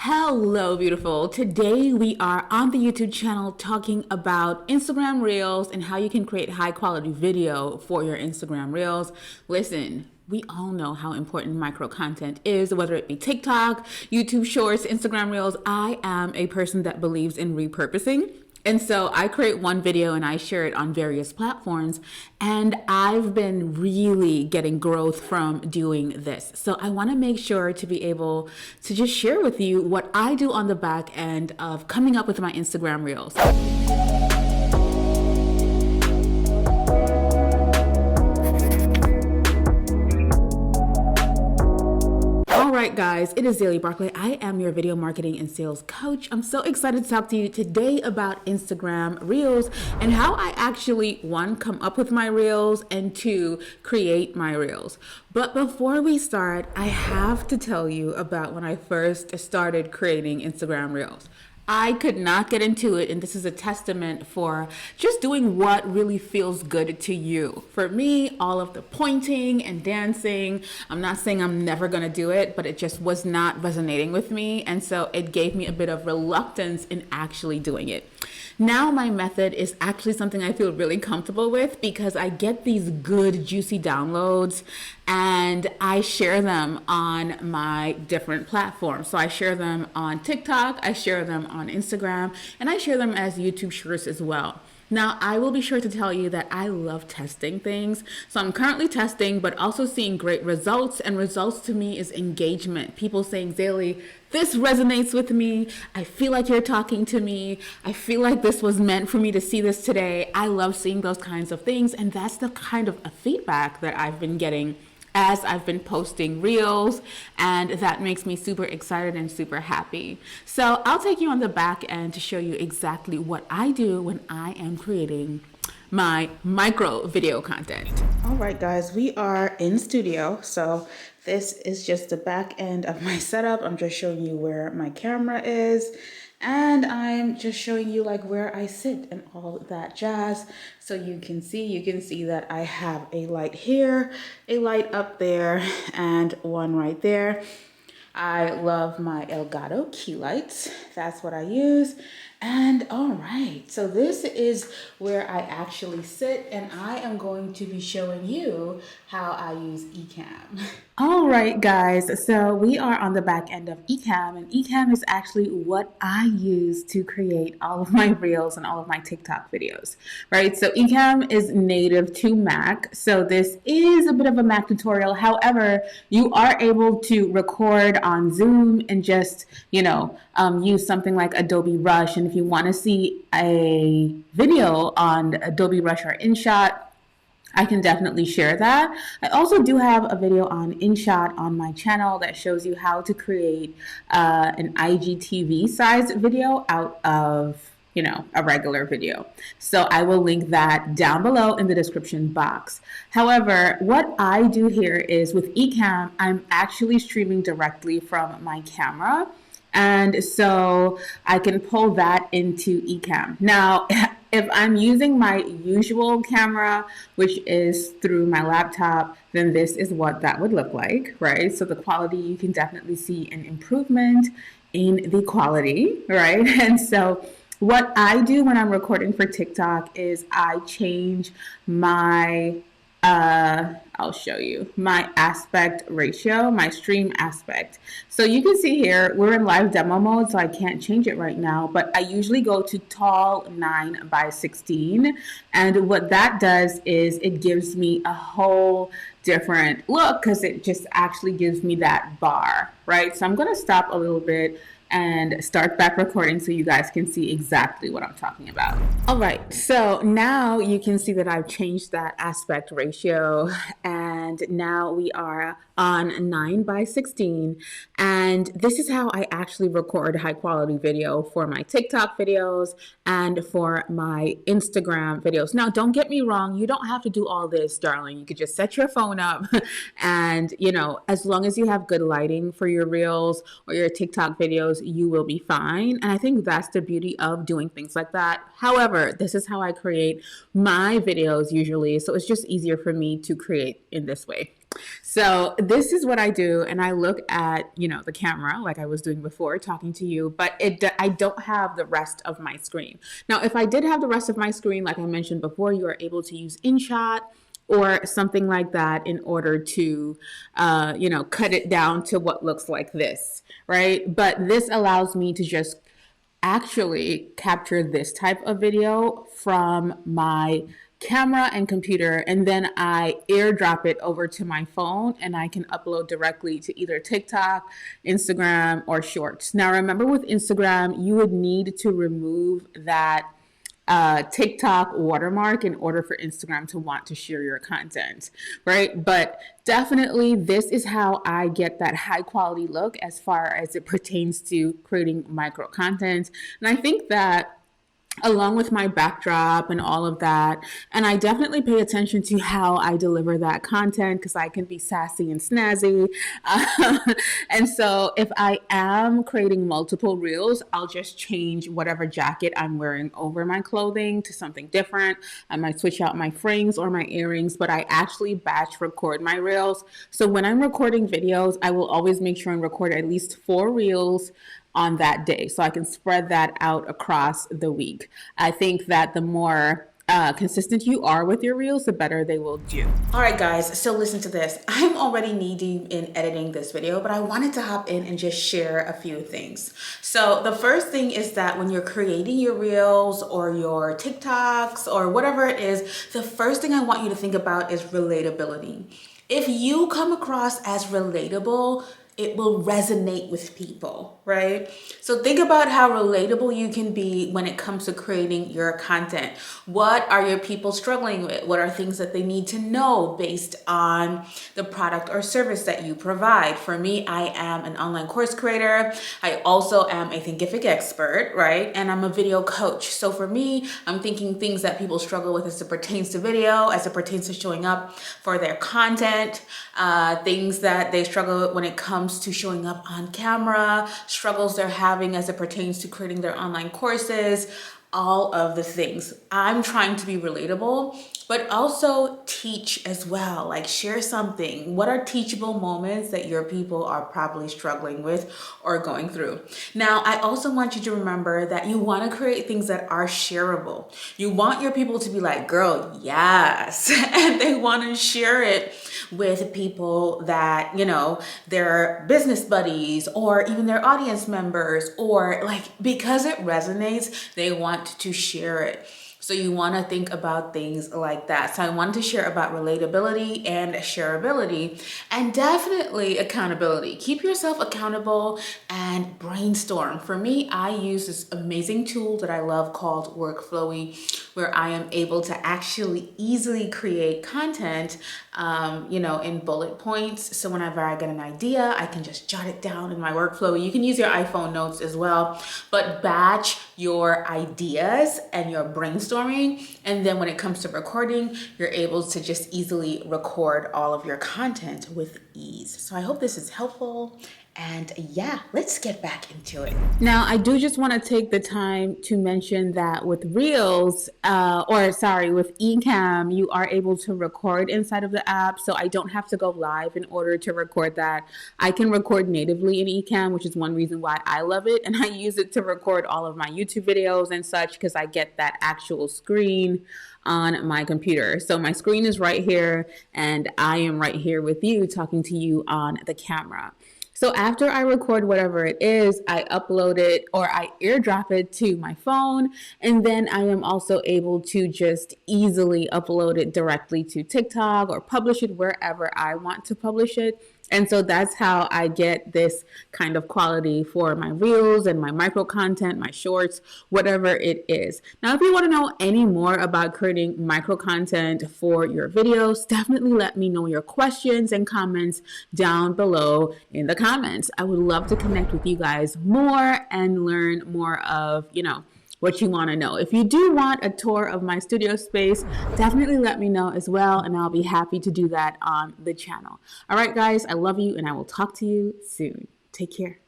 Hello, beautiful. Today we are on the YouTube channel talking about Instagram Reels and how you can create high quality video for your Instagram Reels. Listen, we all know how important micro content is, whether it be TikTok, YouTube Shorts, Instagram Reels. I am a person that believes in repurposing. And so I create one video and I share it on various platforms. And I've been really getting growth from doing this. So I want to make sure to be able to just share with you what I do on the back end of coming up with my Instagram Reels. Alright guys, it is Daily Barkley. I am your video marketing and sales coach. I'm so excited to talk to you today about Instagram Reels and how I actually, one, come up with my Reels and two, create my Reels. But before we start, I have to tell you about when I first started creating Instagram Reels. I could not get into it, and this is a testament for just doing what really feels good to you. For me, all of the pointing and dancing, I'm not saying I'm never going to do it, but it just was not resonating with me, and so it gave me a bit of reluctance in actually doing it. Now my method is actually something I feel really comfortable with because I get these good juicy downloads and I share them on my different platforms. So I share them on TikTok, I share them on Instagram, and I share them as YouTube Shorts as well. Now, I will be sure to tell you that I love testing things. So I'm currently testing, but also seeing great results. And results to me is engagement. People saying, Zaylee, this resonates with me. I feel like you're talking to me. I feel like this was meant for me to see this today. I love seeing those kinds of things. And that's the kind of feedback that I've been getting as I've been posting Reels, and that makes me super excited and super happy. So I'll take you on the back end to show you exactly what I do when I am creating my micro video content. All right, guys, we are in studio. So this is just the back end of my setup. I'm just showing you where my camera is. And I'm just showing you like where I sit and all that jazz. So you can see that I have a light here, a light up there, and one right there. I love my Elgato key lights. That's what I use. And all right, so this is where I actually sit, and I am going to be showing you how I use ECAMM. All right, guys, so we are on the back end of ECAMM, and ECAMM is actually what I use to create all of my Reels and all of my TikTok videos, right? So ECAMM is native to Mac, so this is a bit of a Mac tutorial. However, you are able to record on Zoom and just, use something like Adobe Rush. And if you want to see a video on Adobe Rush or InShot, I can definitely share that. I also do have a video on InShot on my channel that shows you how to create an IGTV size video out of a regular video. So I will link that down below in the description box. However, what I do here is with ECAMM, I'm actually streaming directly from my camera. And so I can pull that into ECAMM. Now, if I'm using my usual camera, which is through my laptop, then this is what that would look like, right? So the quality, you can definitely see an improvement in the quality, right? And so what I do when I'm recording for TikTok is I change my I'll show you my aspect ratio, my stream aspect. So you can see here, we're in live demo mode, so I can't change it right now, but I usually go to tall 9:16. And what that does is it gives me a whole different look because it just actually gives me that bar, right? So I'm going to stop a little bit and start back recording so you guys can see exactly what I'm talking about. All right, so now you can see that I've changed that aspect ratio, and now we are on 9:16. And this is how I actually record high quality video for my TikTok videos and for my Instagram videos. Now, don't get me wrong, you don't have to do all this, darling. You could just set your phone up and, as long as you have good lighting for your Reels or your TikTok videos, you will be fine. And I think that's the beauty of doing things like that. However, this is how I create my videos usually. So it's just easier for me to create in this way. So this is what I do, and I look at, the camera like I was doing before talking to you, but I don't have the rest of my screen. Now, if I did have the rest of my screen, like I mentioned before, you are able to use InShot or something like that in order to, cut it down to what looks like this, right? But this allows me to just actually capture this type of video from my camera and computer, and then I airdrop it over to my phone and I can upload directly to either TikTok, Instagram, or Shorts. Now remember, with Instagram you would need to remove that TikTok watermark in order for Instagram to want to share your content, right? But definitely this is how I get that high quality look as far as it pertains to creating micro content. And I think that along with my backdrop and all of that. And I definitely pay attention to how I deliver that content because I can be sassy and snazzy. And so if I am creating multiple reels, I'll just change whatever jacket I'm wearing over my clothing to something different. I might switch out my frings or my earrings, but I actually batch record my reels. So when I'm recording videos, I will always make sure and record at least 4 reels on that day, so I can spread that out across the week. I think that the more consistent you are with your reels, the better they will do. All right, guys, so listen to this. I'm already knee deep in editing this video, but I wanted to hop in and just share a few things. So the first thing is that when you're creating your reels or your TikToks or whatever it is, the first thing I want you to think about is relatability. If you come across as relatable, it will resonate with people, right? So think about how relatable you can be when it comes to creating your content. What are your people struggling with? What are things that they need to know based on the product or service that you provide? For me, I am an online course creator. I also am a Thinkific expert, right? And I'm a video coach. So for me, I'm thinking things that people struggle with as it pertains to video, as it pertains to showing up for their content, things that they struggle with when it comes to showing up on camera, struggles they're having as it pertains to creating their online courses, all of the things. I'm trying to be relatable, but also teach as well. Like, share something. What are teachable moments that your people are probably struggling with or going through? Now, I also want you to remember that you want to create things that are shareable. You want your people to be like, girl, yes. And they want to share it with people that, their business buddies or even their audience members, or like, because it resonates, they want to share it. So you want to think about things like that. So I wanted to share about relatability and shareability, and definitely accountability. Keep yourself accountable and brainstorm. For me, I use this amazing tool that I love called Workflowy, where I am able to actually easily create content, in bullet points. So whenever I get an idea, I can just jot it down in my Workflowy. You can use your iPhone notes as well, but batch your ideas and your brainstorming. And then when it comes to recording, you're able to just easily record all of your content with ease. So I hope this is helpful. And yeah, let's get back into it. Now, I do just want to take the time to mention that with Reels, with ECAMM, you are able to record inside of the app. So I don't have to go live in order to record that. I can record natively in ECAMM, which is one reason why I love it. And I use it to record all of my YouTube videos and such because I get that actual screen on my computer. So my screen is right here and I am right here with you talking to you on the camera. So after I record whatever it is, I upload it or I airdrop it to my phone, and then I am also able to just easily upload it directly to TikTok or publish it wherever I want to publish it. And so that's how I get this kind of quality for my reels and my micro content, my shorts, whatever it is. Now, if you want to know any more about creating micro content for your videos, definitely let me know your questions and comments down below in the comments. I would love to connect with you guys more and learn more of, what you want to know. If you do want a tour of my studio space, definitely let me know as well, and I'll be happy to do that on the channel. All right, guys, I love you, and I will talk to you soon. Take care.